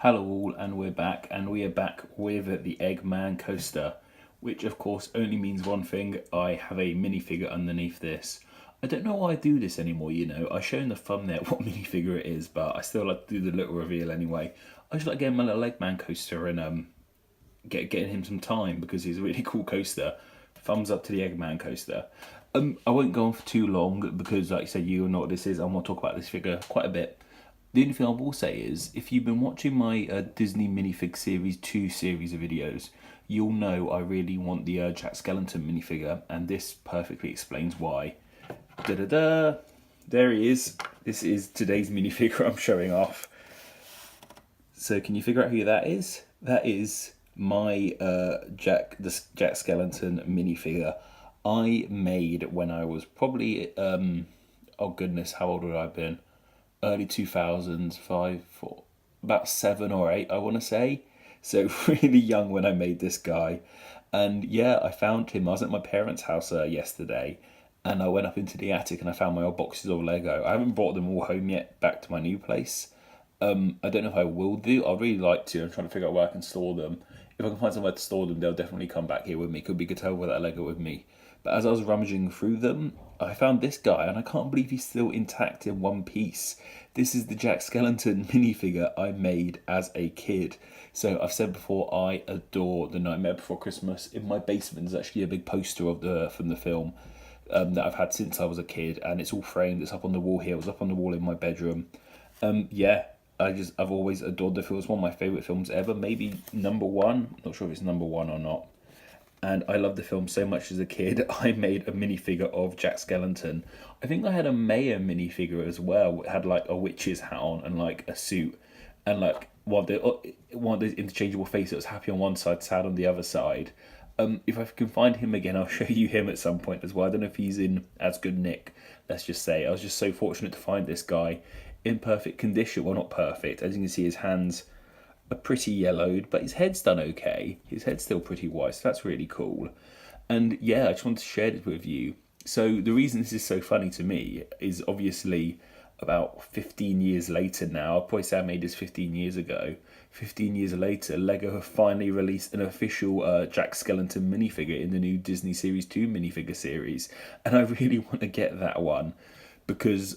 Hello all, and we're back, and we are back with the Eggman coaster, which of course only means one thing: I have a minifigure underneath this. I don't know why I do this anymore, I show in the thumbnail what minifigure it is, but I still like to do the little reveal anyway. I just like getting my little Eggman coaster and getting him some time because he's a really cool coaster. Thumbs up to the Eggman coaster. I won't go on for too long because, like I said, you know what this is. I'm going to talk about this figure quite a bit. The only thing I will say is, if you've been watching my Disney Minifig Series 2 series of videos, you'll know I really want the Jack Skellington minifigure, and this perfectly explains why. Da-da-da! There he is. This is today's minifigure I'm showing off. So can you figure out who that is? That is my Jack Skellington minifigure I made when I was probably, oh goodness, how old would I have been? Early 2000s, about 7 or 8, I want to say. So really young when I made this guy. And yeah, I found him. I was at my parents' house yesterday, and I went up into the attic and I found my old boxes of Lego. I haven't brought them all home yet, back to my new place. I don't know if I will do. I'd really like to. I'm trying to figure out where I can store them. If I can find somewhere to store them, they'll definitely come back here with me. Could be good to have with that Lego with me. But as I was rummaging through them, I found this guy, and I can't believe he's still intact in one piece. This is the Jack Skellington minifigure I made as a kid. So I've said before, I adore The Nightmare Before Christmas. In my basement, there's actually a big poster of from the film that I've had since I was a kid, and it's all framed. It's up on the wall here. It was up on the wall in my bedroom. Yeah, I've always adored the film. It's one of my favourite films ever. Maybe number one. Not sure if it's number one or not. And I loved the film so much as a kid, I made a minifigure of Jack Skellington. I think I had a Mayor minifigure as well. It had like a witch's hat on and like a suit, and like one of those interchangeable faces that was happy on one side, sad on the other side. If I can find him again, I'll show you him at some point as well. I don't know if he's in as good nick, let's just say. I was just so fortunate to find this guy in perfect condition. Well, not perfect. As you can see, his hands are pretty yellowed, but his head's done okay. His head's still pretty white, so that's really cool. And yeah, I just wanted to share this with you. So the reason this is so funny to me is obviously about 15 years later now. I'll probably say I made this 15 years ago. 15 years later, Lego have finally released an official Jack Skellington minifigure in the new Disney Series 2 minifigure series. And I really want to get that one because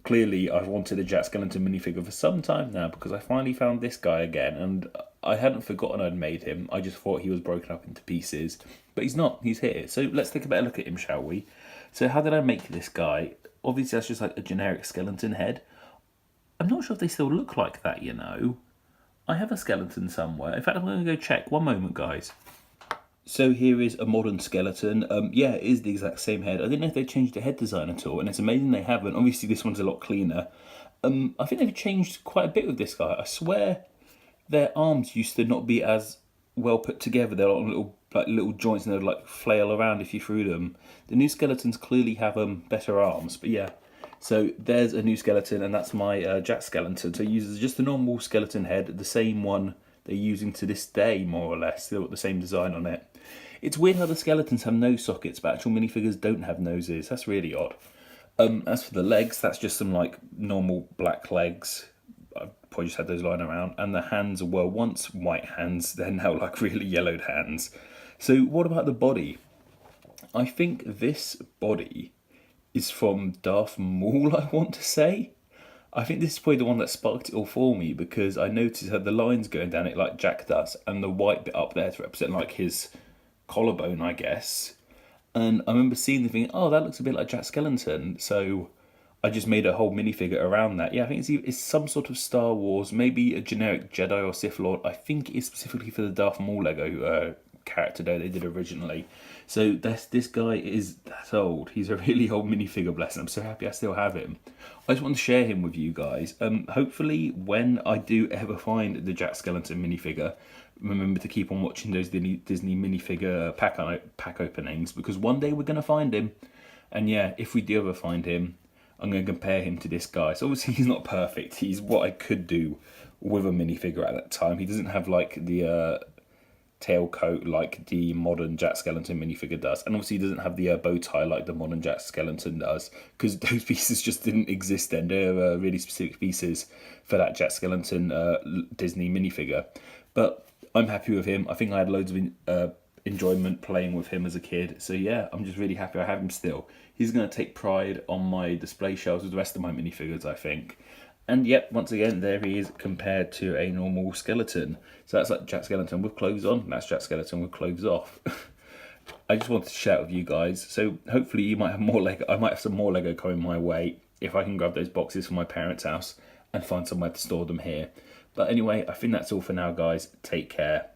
clearly I've wanted a Jack Skellington minifigure for some time now, because I finally found this guy again, and I hadn't forgotten I'd made him. I just thought he was broken up into pieces, but he's not. He's here. So let's take a better look at him, shall we? So how did I make this guy? Obviously that's just like a generic skeleton head. I'm not sure if they still look like that, I have a skeleton somewhere. In fact, I'm going to go check. One moment, guys. So here is a modern skeleton. Yeah, it is the exact same head. I didn't know if they changed the head design at all, and it's amazing they haven't. Obviously, this one's a lot cleaner. I think they've changed quite a bit with this guy. I swear their arms used to not be as well put together. They're like little joints, and they'd like flail around if you threw them. The new skeletons clearly have better arms, but yeah. So there's a new skeleton, and that's my Jack Skellington. So it uses just a normal skeleton head, the same one they're using to this day, more or less. They've got the same design on it. It's weird how the skeletons have nose sockets, but actual minifigures don't have noses. That's really odd. As for the legs, that's just some like normal black legs. I've probably just had those lying around. And the hands were once white hands, they're now like really yellowed hands. So what about the body? I think this body is from Darth Maul, I want to say. I think this is probably the one that sparked it all for me, because I noticed that the lines going down it like Jack does, and the white bit up there to represent like his collarbone, I guess. And I remember seeing the thing, oh, that looks a bit like Jack Skellington. So I just made a whole minifigure around that. Yeah, I think it's some sort of Star Wars, maybe a generic Jedi or Sith Lord. I think it's specifically for the Darth Maul Lego character that they did originally. So this guy is that old. He's a really old minifigure, bless him. I'm so happy I still have him. I just want to share him with you guys. Hopefully when I do ever find the Jack Skellington minifigure, remember to keep on watching those Disney minifigure pack openings, because one day we're going to find him. And yeah, if we do ever find him, I'm going to compare him to this guy. So obviously he's not perfect. He's what I could do with a minifigure at that time. He doesn't have like the tailcoat like the modern Jack Skellington minifigure does, and obviously he doesn't have the bow tie like the modern Jack Skellington does, because those pieces just didn't exist then. They were really specific pieces for that Jack Skellington Disney minifigure. But I'm happy with him. I think I had loads of enjoyment playing with him as a kid. So yeah, I'm just really happy I have him still. He's going to take pride on my display shelves with the rest of my minifigures, I think. And yep, once again, there he is compared to a normal skeleton. So that's like Jack Skellington with clothes on. That's Jack Skellington with clothes off. I just wanted to share it with you guys. So hopefully you might have more Lego. I might have some more Lego coming my way if I can grab those boxes from my parents' house and find somewhere to store them here. But anyway, I think that's all for now, guys. Take care.